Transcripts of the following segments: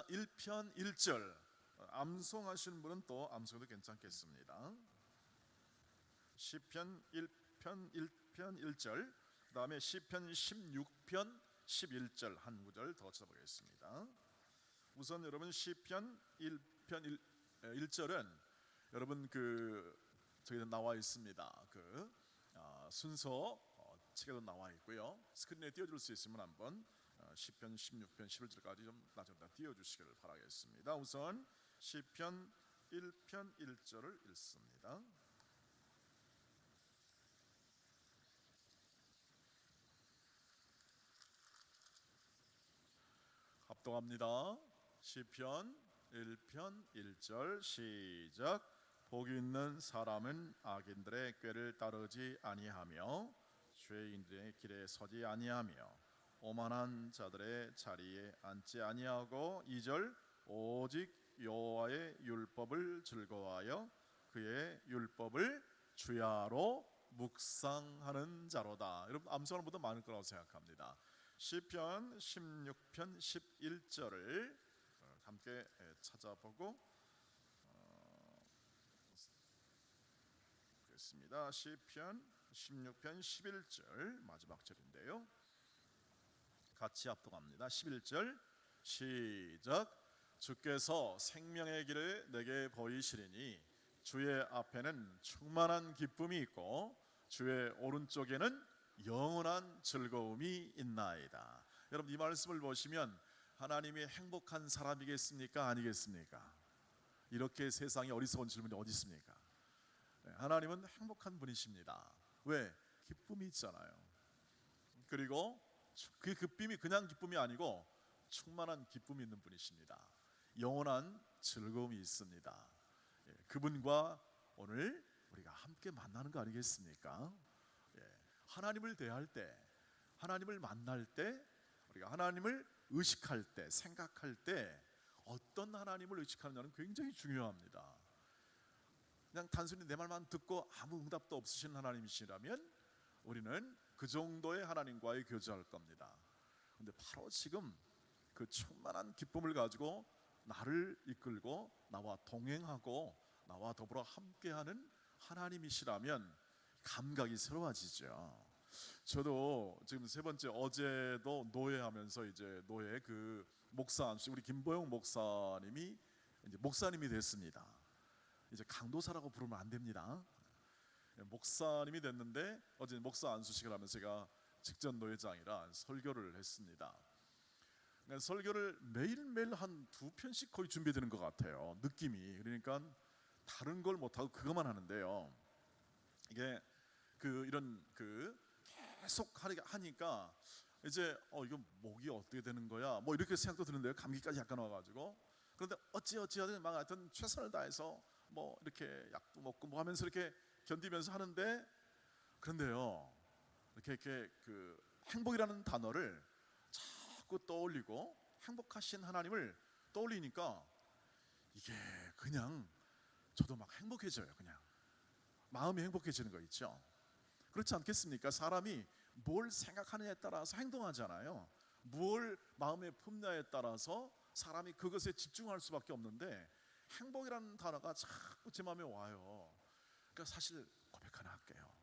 1편 1절 암송하시는 분은 또 암송도 괜찮겠습니다. 시편 1편 1절, 그 다음에 시편 16편 11절 한 구절 더 쳐보겠습니다. 우선 여러분 시편 1편 1절은 여러분 저기에 나와 있습니다. 순서 책에도 나와 있고요. 스크린에 띄워줄 수 있으면 한번 시편 16편 11절까지 좀 나중에 띄워주시기를 바라겠습니다. 우선 시편 1편 1절을 읽습니다. 합독합니다. 시편 1편 1절 시작. 복이 있는 사람은 악인들의 꾀를 따르지 아니하며 죄인들의 길에 서지 아니하며 오만한 자들의 자리에 앉지 아니하고 2절 오직 여호와의 율법을 즐거워하여 그의 율법을 주야로 묵상하는 자로다. 여러분 암송하는 분도 많을 거라고 생각합니다. 시편 16편 11절을 함께 찾아보고 보겠습니다. 시편 16편 11절 마지막 절인데요. 같이 합독합니다. 11절 시작. 주께서 생명의 길을 내게 보이시리니 주의 앞에는 충만한 기쁨이 있고 주의 오른쪽에는 영원한 즐거움이 있나이다. 여러분 이 말씀을 보시면 하나님이 행복한 사람이겠습니까? 아니겠습니까? 이렇게 세상에 어리석은 질문이 어디 있습니까? 하나님은 행복한 분이십니다. 왜? 기쁨이 있잖아요. 그리고 그 기쁨이 그냥 기쁨이 아니고 충만한 기쁨이 있는 분이십니다. 영원한 즐거움이 있습니다. 그분과 오늘 우리가 함께 만나는 거 아니겠습니까? 하나님을 대할 때, 하나님을 만날 때, 우리가 하나님을 의식할 때, 생각할 때 어떤 하나님을 의식하느냐는 굉장히 중요합니다. 그냥 단순히 내 말만 듣고 아무 응답도 없으신 하나님이시라면 우리는 그 정도의 하나님과의 교제할 겁니다. 그런데 바로 지금 그 충만한 기쁨을 가지고 나를 이끌고 나와 동행하고 나와 더불어 함께하는 하나님이시라면 감각이 새로워지죠. 저도 지금 세 번째 어제도 노예하면서 이제 노예 목사 우리 김보영 목사님이 이제 목사님이 됐습니다. 이제 강도사라고 부르면 안 됩니다. 목사님이 됐는데 어제 목사 안수식을 하면서 제가 직전 노예장이라 설교를 했습니다. 설교를 매일매일 한 2편씩 거의 준비되는 것 같아요. 느낌이. 그러니까 다른 걸 못하고 그것만 하는데요. 이게 이런 계속 하니까 이제 이거 목이 어떻게 되는 거야? 뭐 이렇게 생각도 드는데요. 감기까지 약간 와가지고. 그런데 어찌하든 막 하여튼 최선을 다해서 뭐 이렇게 약도 먹고 뭐 하면서 이렇게 견디면서 하는데, 그런데요 이렇게 행복이라는 단어를 자꾸 떠올리고 행복하신 하나님을 떠올리니까 이게 그냥 저도 막 행복해져요. 그냥 마음이 행복해지는 거 있죠. 그렇지 않겠습니까? 사람이 뭘 생각하느냐에 따라서 행동하잖아요. 뭘 마음에 품냐에 따라서 사람이 그것에 집중할 수밖에 없는데 행복이라는 단어가 자꾸 제 마음에 와요. 그러니까 사실 고백 하나 할게요.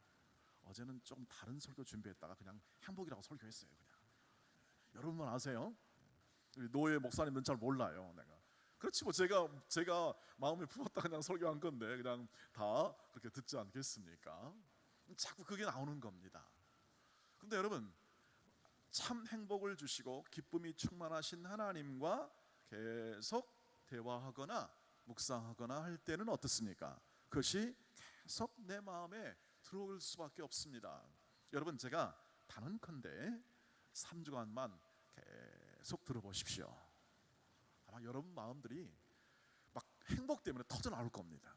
어제는 좀 다른 설교 준비했다가 그냥 행복이라고 설교했어요. 그냥 여러분만 아세요? 노예 목사님은 잘 몰라요. 내가 그렇지 뭐 제가 마음에 품었다 그냥 설교한 건데 그냥 다 그렇게 듣지 않겠습니까? 자꾸 그게 나오는 겁니다. 근데 여러분 참 행복을 주시고 기쁨이 충만하신 하나님과 계속 대화하거나 묵상하거나 할 때는 어떻습니까? 그것이 계속 내 마음에 들어올 수밖에 없습니다. 여러분 제가 단언컨대 3주간만 계속 들어보십시오. 아마 여러분 마음들이 막 행복 때문에 터져 나올 겁니다.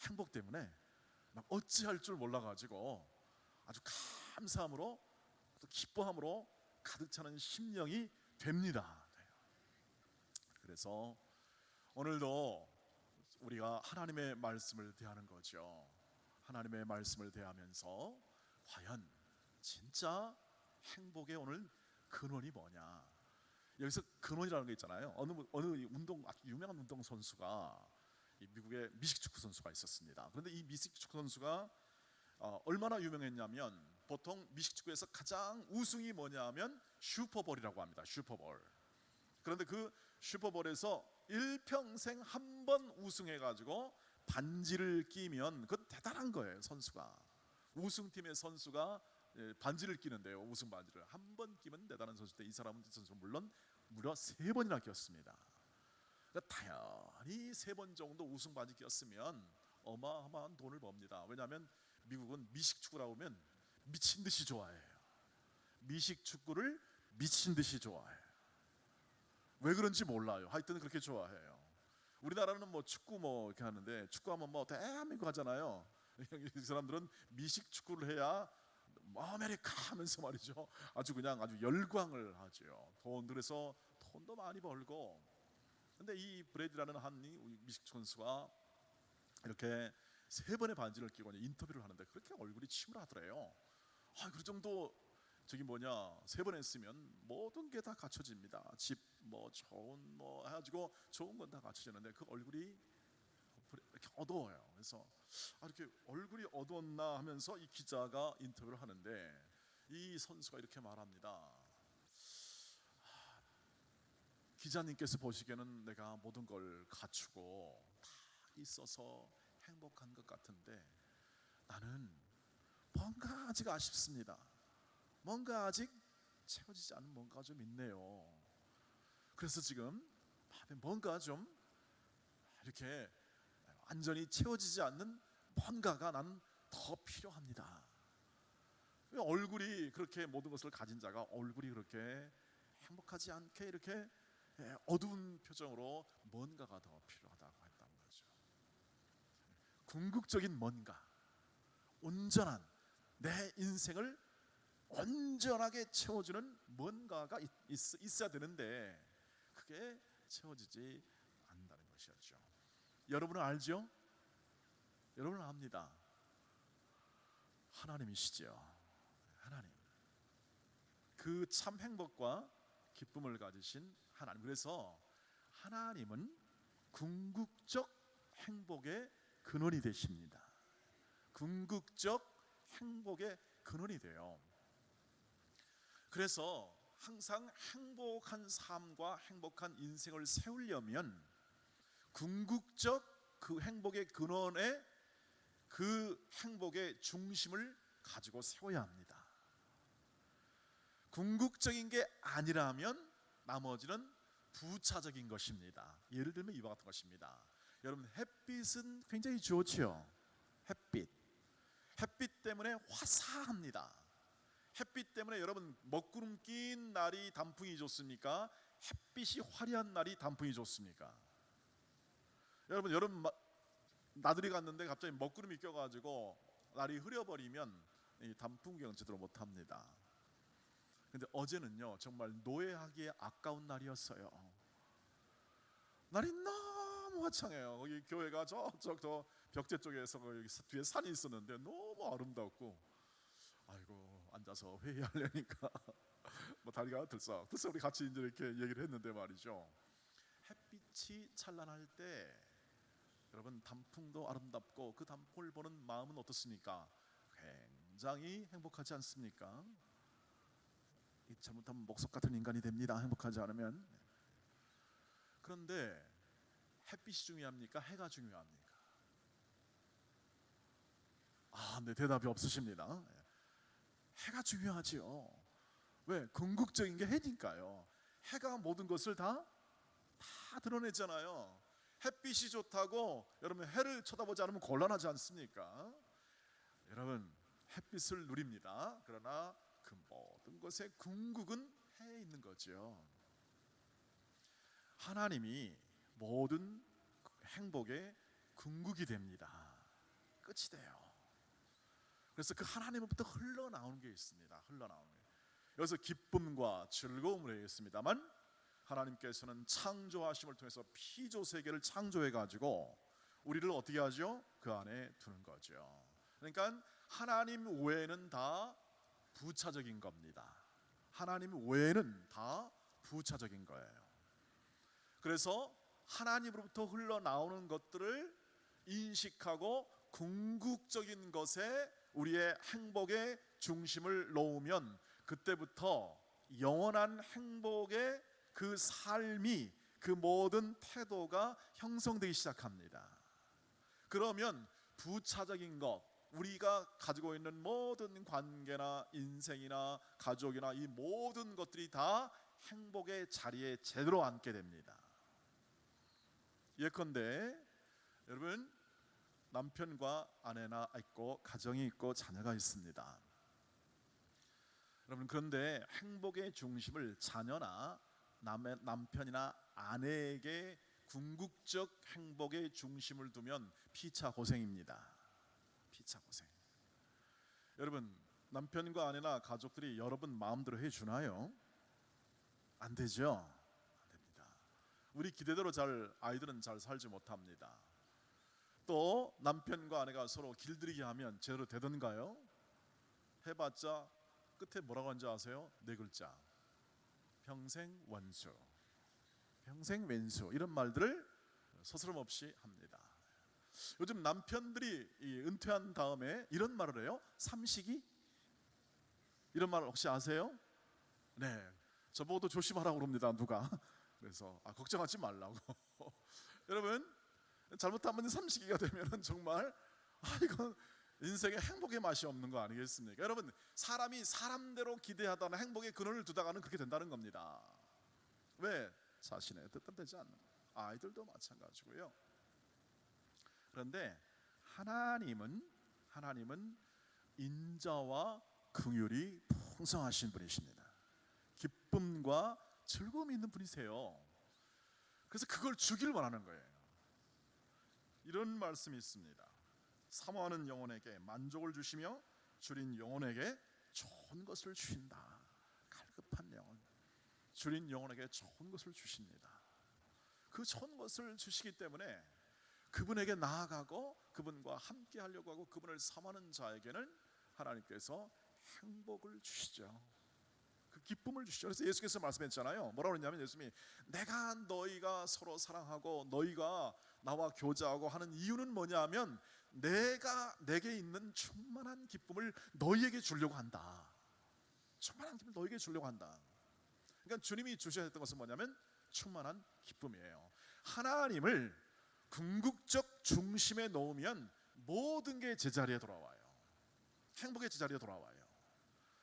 행복 때문에 막 어찌할 줄 몰라가지고 아주 감사함으로 또 기뻐함으로 가득 차는 심령이 됩니다. 그래서 오늘도 우리가 하나님의 말씀을 대하는 거죠. 하나님의 말씀을 대하면서 과연 진짜 행복의 오늘 근원이 뭐냐, 여기서 근원이라는 게 있잖아요. 어느 운동 아주 유명한 운동 선수가 이 미국의 미식축구 선수가 있었습니다. 그런데 이 미식축구 선수가 얼마나 유명했냐면 보통 미식축구에서 가장 우승이 뭐냐면 슈퍼볼이라고 합니다. 슈퍼볼. 그런데 그 슈퍼볼에서 일평생 한 번 우승해가지고 반지를 끼면 그건 대단한 거예요. 선수가 우승팀의 선수가 반지를 끼는데요. 우승 반지를 한 번 끼면 대단한 선수인데 이 사람은 물론 무려 3번이나 꼈습니다. 그러니까 당연히 3번 정도 우승 반지 꼈으면 어마어마한 돈을 법니다. 왜냐하면 미국은 미식축구라고 하면 미친 듯이 좋아해요. 미식축구를 미친 듯이 좋아해요. 왜 그런지 몰라요. 하여튼 그렇게 좋아해요. 우리나라는 뭐 축구 뭐 이렇게 하는데 축구하면 뭐 대한민국 하잖아요. 이 사람들은 미식축구를 해야 아메리카 하면서 말이죠. 아주 열광을 하죠. 그래서 돈도 많이 벌고. 근데 이 브래디라는 한 미식 선수가 이렇게 3번의 반지를 끼고 인터뷰를 하는데 그렇게 얼굴이 침울하더래요. 그 정도 3번 했으면 모든 게 다 갖춰집니다. 집 뭐 좋은 뭐 해가지고 좋은 건 다 갖춰지는데 그 얼굴이 이렇게 어두워요. 그래서 이렇게 얼굴이 어두웠나 하면서 이 기자가 인터뷰를 하는데 이 선수가 이렇게 말합니다. 기자님께서 보시기에는 내가 모든 걸 갖추고 다 있어서 행복한 것 같은데 나는 뭔가 아직 아쉽습니다. 뭔가 아직 채워지지 않은 뭔가 좀 있네요. 그래서 지금 뭔가 좀 이렇게 완전히 채워지지 않는 뭔가가 난 더 필요합니다. 얼굴이 그렇게 모든 것을 가진 자가 얼굴이 그렇게 행복하지 않게 이렇게 어두운 표정으로 뭔가가 더 필요하다고 했다는 거죠. 궁극적인 뭔가, 온전한 내 인생을 온전하게 채워주는 뭔가가 있어야 되는데 그게 채워지지 않는다는 것이었죠. 여러분은 알죠? 여러분은 압니다. 하나님이시죠. 하나님. 그 참 행복과 기쁨을 가지신 하나님. 그래서 하나님은 궁극적 행복의 근원이 되십니다. 궁극적 행복의 근원이 돼요. 그래서 항상 행복한 삶과 행복한 인생을 세우려면 궁극적 그 행복의 근원에 그 행복의 중심을 가지고 세워야 합니다. 궁극적인 게 아니라면 나머지는 부차적인 것입니다. 예를 들면 이와 같은 것입니다. 여러분 햇빛은 굉장히 좋죠. 햇빛 때문에 화사합니다. 햇빛 때문에 여러분 먹구름 낀 날이 단풍이 좋습니까? 햇빛이 화려한 날이 단풍이 좋습니까? 여러분 여름 나들이 갔는데 갑자기 먹구름이 껴가지고 날이 흐려버리면 이 단풍 구경 제대로 못합니다. 근데 어제는요 정말 노예하기에 아까운 날이었어요. 날이 너무 화창해요. 거기 교회가 저쪽 저 벽제 쪽에서 여기 뒤에 산이 있었는데 너무 아름답고 아이고 앉아서 회의하려니까 뭐 다리가 들썩 우리 같이 이제 이렇게 얘기를 했는데 말이죠. 햇빛이 찬란할 때 여러분 단풍도 아름답고 그 단풍을 보는 마음은 어떻습니까? 굉장히 행복하지 않습니까? 잘못하면 목석 같은 인간이 됩니다. 행복하지 않으면. 그런데 햇빛이 중요합니까? 해가 중요합니까? 네, 대답이 없으십니다. 해가 중요하지요. 왜? 궁극적인 게 해니까요. 해가 모든 것을 다 드러내잖아요. 햇빛이 좋다고 여러분 해를 쳐다보지 않으면 곤란하지 않습니까? 여러분 햇빛을 누립니다. 그러나 그 모든 것의 궁극은 해에 있는 거죠. 하나님이 모든 행복의 궁극이 됩니다. 끝이 돼요. 그래서 그 하나님으로부터 흘러나오는 게 있습니다. 흘러나오는 게. 여기서 기쁨과 즐거움을 했습니다만 하나님께서는 창조하심을 통해서 피조 세계를 창조해 가지고 우리를 어떻게 하죠? 그 안에 두는 거죠. 그러니까 하나님 외에는 다 부차적인 겁니다. 하나님 외에는 다 부차적인 거예요. 그래서 하나님으로부터 흘러나오는 것들을 인식하고 궁극적인 것에 우리의 행복의 중심을 놓으면 그때부터 영원한 행복의 그 삶이, 그 모든 태도가 형성되기 시작합니다. 그러면 부차적인 것, 우리가 가지고 있는 모든 관계나 인생이나 가족이나 이 모든 것들이 다 행복의 자리에 제대로 앉게 됩니다. 예컨대 여러분, 남편과 아내나 있고 가정이 있고 자녀가 있습니다. 여러분, 그런데 행복의 중심을 자녀나 남편이나 아내에게 궁극적 행복의 중심을 두면 피차 고생입니다. 피차 고생. 여러분, 남편과 아내나 가족들이 여러분 마음대로 해주나요? 안 되죠? 안 됩니다. 우리 기대대로 아이들은 잘 살지 못합니다. 또 남편과 아내가 서로 길들이게 하면 제대로 되던가요? 해봤자 끝에 뭐라고 하는지 아세요? 4글자. 평생 원수, 평생 왼수, 이런 말들을 서스럼 없이 합니다. 요즘 남편들이 은퇴한 다음에 이런 말을 해요. 삼식이? 이런 말 혹시 아세요? 네, 저보고도 조심하라고 그럽니다. 누가. 그래서 걱정하지 말라고. 여러분, 잘못하면 삼식이가 되면은 정말 이건 인생에 행복의 맛이 없는 거 아니겠습니까? 여러분, 사람이 사람대로 기대하다가 행복의 근원을 두다가는 그렇게 된다는 겁니다. 왜? 자신의 뜻대로 되지 않는, 아이들도 마찬가지고요. 그런데 하나님은 인자와 긍휼이 풍성하신 분이십니다. 기쁨과 즐거움이 있는 분이세요. 그래서 그걸 주길 원하는 거예요. 이런 말씀이 있습니다. 사모하는 영혼에게 만족을 주시며 줄인 영혼에게 좋은 것을 주신다. 갈급한 영혼, 줄인 영혼에게 좋은 것을 주십니다. 그 좋은 것을 주시기 때문에 그분에게 나아가고 그분과 함께 하려고 하고 그분을 사모하는 자에게는 하나님께서 행복을 주시죠. 그 기쁨을 주시죠. 그래서 예수께서 말씀했잖아요. 뭐라고 그랬냐면, 예수님이 내가 너희가 서로 사랑하고 너희가 나와 교제하고 하는 이유는 뭐냐면 내게 있는 충만한 기쁨을 너희에게 주려고 한다. 충만한 기쁨을 너희에게 주려고 한다. 그러니까 주님이 주셔야 했던 것은 뭐냐면 충만한 기쁨이에요. 하나님을 궁극적 중심에 놓으면 모든 게 제자리에 돌아와요. 행복의 제자리에 돌아와요.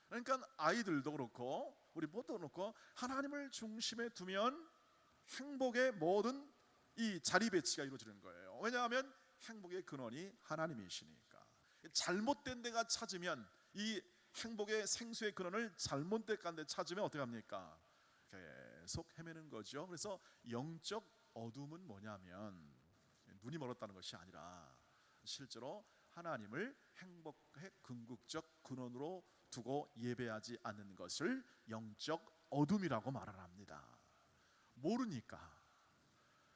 그러니까 아이들도 그렇고 우리 모두 그렇고 하나님을 중심에 두면 행복의 모든 이 자리 배치가 이루어지는 거예요. 왜냐하면 행복의 근원이 하나님이시니까. 잘못된 데가 찾으면, 이 행복의 생수의 근원을 잘못된 데 찾으면 어떻게 합니까? 계속 헤매는 거죠. 그래서 영적 어둠은 뭐냐면 눈이 멀었다는 것이 아니라 실제로 하나님을 행복의 궁극적 근원으로 두고 예배하지 않는 것을 영적 어둠이라고 말을 합니다. 모르니까,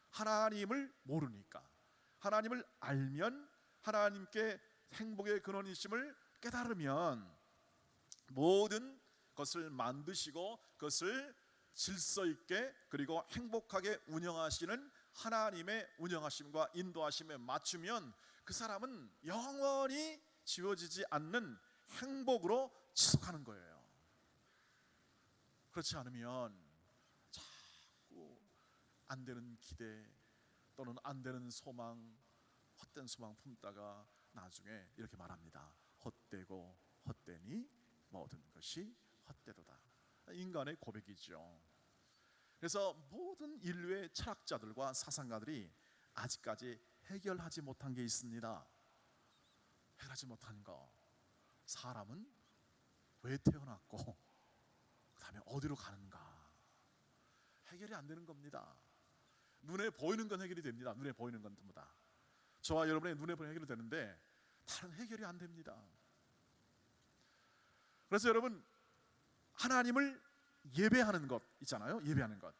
하나님을 모르니까. 하나님을 알면, 하나님께 행복의 근원이심을 깨달으면 모든 것을 만드시고 그것을 질서 있게 그리고 행복하게 운영하시는 하나님의 운영하심과 인도하심에 맞추면 그 사람은 영원히 지워지지 않는 행복으로 지속하는 거예요. 그렇지 않으면 자꾸 안 되는 기대 또는 안 되는 소망, 헛된 소망 품다가 나중에 이렇게 말합니다. 헛되고 헛되니 모든 것이 헛되도다. 인간의 고백이죠. 그래서 모든 인류의 철학자들과 사상가들이 아직까지 해결하지 못한 게 있습니다. 해결하지 못한 거, 사람은 왜 태어났고 그 다음에 어디로 가는가, 해결이 안 되는 겁니다. 눈에 보이는 건 해결이 됩니다. 눈에 보이는 건 전부 다 저와 여러분의 눈에 보이는 해결이 되는데 다른 해결이 안 됩니다. 그래서 여러분, 하나님을 예배하는 것 있잖아요. 예배하는 것,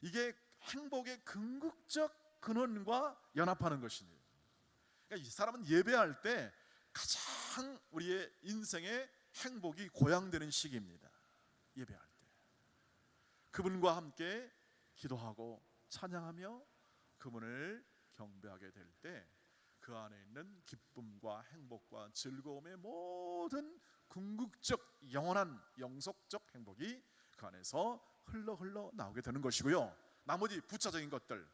이게 행복의 궁극적 근원과 연합하는 것입니다. 그러니까 이 사람은 예배할 때 가장 우리의 인생의 행복이 고양되는 시기입니다. 예배할 때. 그분과 함께 기도하고 찬양하며 그분을 경배하게 될 때 그 안에 있는 기쁨과 행복과 즐거움의 모든 궁극적 영원한 영속적 행복이 그 안에서 흘러 나오게 되는 것이고요. 나머지 부차적인 것들,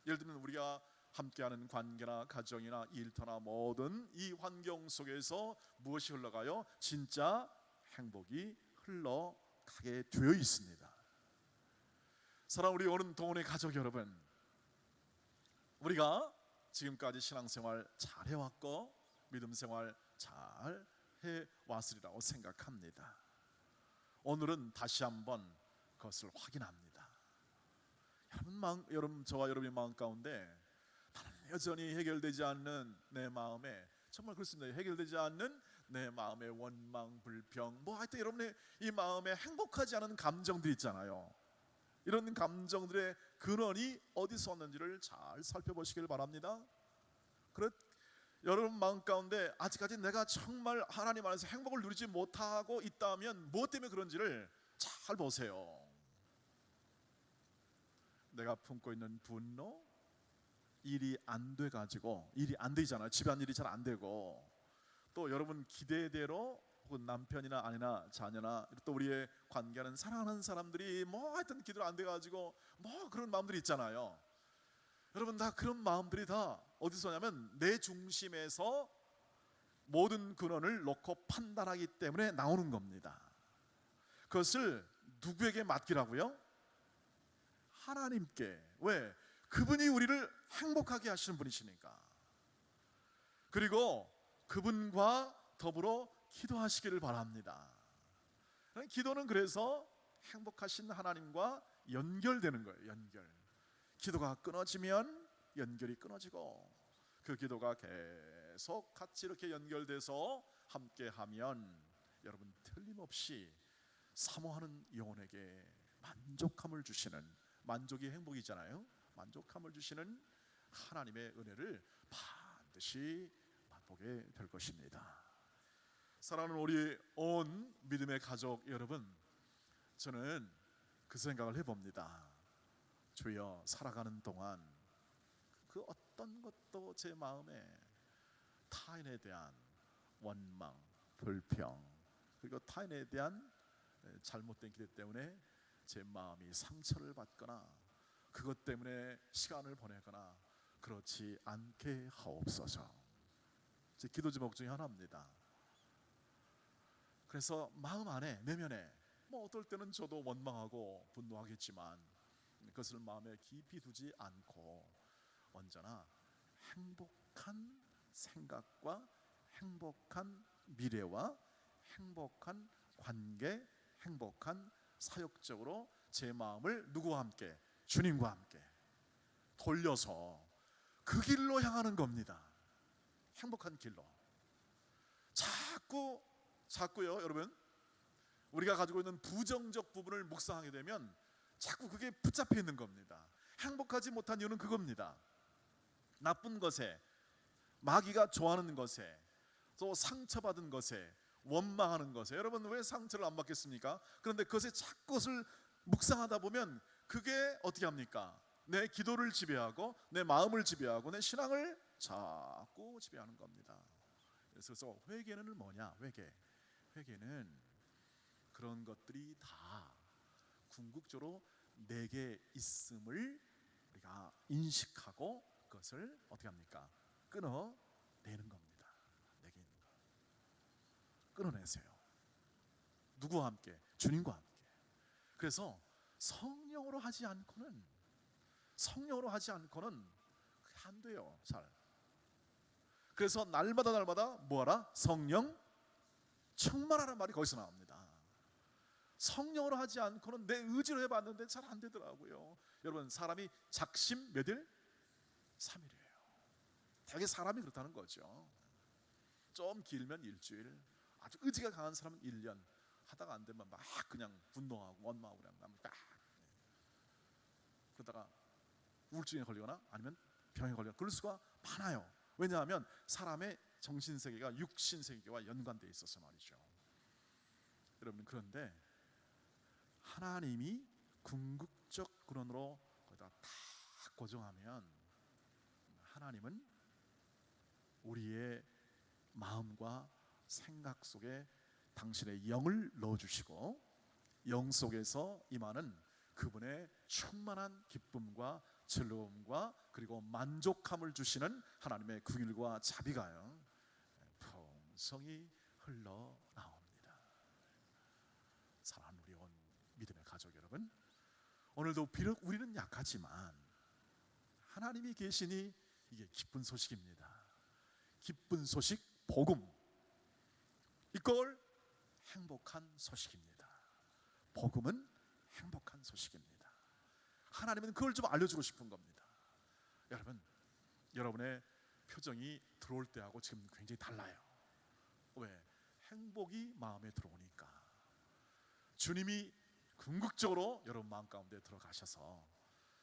예를 들면 우리가 함께하는 관계나 가정이나 일터나 모든 이 환경 속에서 무엇이 흘러가요? 진짜 행복이 흘러가게 되어 있습니다. 사랑하는 우리 오는 동원의 가족 여러분, 우리가 지금까지 신앙생활 잘 해왔고 믿음생활 잘 해왔으리라고 생각합니다. 오늘은 다시 한번 그것을 확인합니다. 여러분, 저와 여러분의 마음 가운데 여전히 해결되지 않는 내 마음에, 정말 그렇습니다. 해결되지 않는 내 마음의 원망, 불평, 하여튼 여러분의 이 마음에 행복하지 않은 감정들이 있잖아요. 이런 감정들의 근원이 어디서 왔는지를 잘 살펴보시길 바랍니다. 여러분 마음 가운데 아직까지 내가 정말 하나님 안에서 행복을 누리지 못하고 있다면 무엇 때문에 그런지를 잘 보세요. 내가 품고 있는 분노, 일이 안 돼가지고, 일이 안 되잖아요. 집안일이 잘 안 되고, 또 여러분 기대대로 혹은 남편이나 아내나 자녀나 또 우리의 관계하는 사랑하는 사람들이 하여튼 기도를 안 돼가지고 그런 마음들이 있잖아요. 여러분 다 그런 마음들이 다 어디서 오냐면 내 중심에서 모든 근원을 놓고 판단하기 때문에 나오는 겁니다. 그것을 누구에게 맡기라고요? 하나님께. 왜? 그분이 우리를 행복하게 하시는 분이시니까. 그리고 그분과 더불어 기도하시기를 바랍니다. 기도는 그래서 행복하신 하나님과 연결되는 거예요. 연결. 기도가 끊어지면 연결이 끊어지고, 그 기도가 계속 같이 이렇게 연결돼서 함께하면 여러분 틀림없이 사모하는 영혼에게 만족함을 주시는, 만족이 행복이잖아요. 만족함을 주시는 하나님의 은혜를 반드시 맛보게 될 것입니다. 사랑하는 우리 온 믿음의 가족 여러분, 저는 그 생각을 해봅니다. 주여, 살아가는 동안 그 어떤 것도 제 마음에 타인에 대한 원망, 불평, 그리고 타인에 대한 잘못된 기대 때문에 제 마음이 상처를 받거나 그것 때문에 시간을 보내거나 그렇지 않게 하옵소서. 제 기도 제목 중에 하나입니다. 그래서 마음 안에, 내면에 어떨 때는 저도 원망하고 분노하겠지만 그것을 마음에 깊이 두지 않고 언제나 행복한 생각과 행복한 미래와 행복한 관계, 행복한 사역적으로 제 마음을 누구와 함께? 주님과 함께 돌려서 그 길로 향하는 겁니다. 행복한 길로. 자꾸요 여러분, 우리가 가지고 있는 부정적 부분을 묵상하게 되면 자꾸 그게 붙잡혀 있는 겁니다. 행복하지 못한 이유는 그겁니다. 나쁜 것에, 마귀가 좋아하는 것에, 또 상처받은 것에, 원망하는 것에. 여러분 왜 상처를 안 받겠습니까? 그런데 그것에 자꾸 그것을 묵상하다 보면 그게 어떻게 합니까? 내 기도를 지배하고 내 마음을 지배하고 내 신앙을 자꾸 지배하는 겁니다. 그래서 회개는 뭐냐? 회개는 그런 것들이 다 궁극적으로 내게 있음을 우리가 인식하고 그것을 어떻게 합니까? 끊어내는 겁니다. 내게 있는 것 끊어내세요. 누구와 함께? 주님과 함께. 그래서 성령으로 하지 않고는 그게 안 돼요. 잘. 그래서 날마다 뭐하라? 성령 충만하라는 말이 거기서 나옵니다. 성령으로 하지 않고는 내 의지로 해봤는데 잘 안 되더라고요. 여러분 사람이 작심 몇 일? 3일이에요. 되게 사람이 그렇다는 거죠. 좀 길면 일주일, 아주 의지가 강한 사람은 1년 하다가 안 되면 막 그냥 분노하고 원망하고 그냥 그러다가 우울증에 걸리거나 아니면 병에 걸리거나 그럴 수가 많아요. 왜냐하면 사람의 정신세계가 육신세계와 연관되어 있어서 말이죠. 여러분 그런데 하나님이 궁극적 근원으로 거기다 다 고정하면 하나님은 우리의 마음과 생각 속에 당신의 영을 넣어주시고 영 속에서 임하는 그분의 충만한 기쁨과 즐거움과 그리고 만족함을 주시는 하나님의 긍휼과 자비가요 풍성히 흘러나옵니다. 사랑하는 우리 온 믿음의 가족 여러분, 오늘도 비록 우리는 약하지만 하나님이 계시니 이게 기쁜 소식입니다. 기쁜 소식, 복음, 이걸 행복한 소식입니다. 복음은 행복한 소식입니다. 하나님은 그걸 좀 알려주고 싶은 겁니다. 여러분, 여러분의 표정이 들어올 때하고 지금 굉장히 달라요. 왜? 행복이 마음에 들어오니까. 주님이 궁극적으로 여러분 마음 가운데 들어가셔서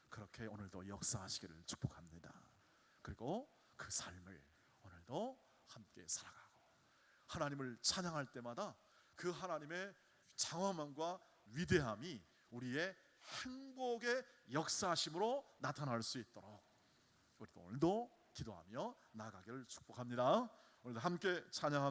그렇게 오늘도 역사하시기를 축복합니다. 그리고 그 삶을 오늘도 함께 살아가고 하나님을 찬양할 때마다 그 하나님의 장엄함과 위대함이 우리의 행복의 역사하심으로 나타날 수 있도록 우리도 오늘도 기도하며 나아가기를 축복합니다. 오늘도 함께 찬양합니다.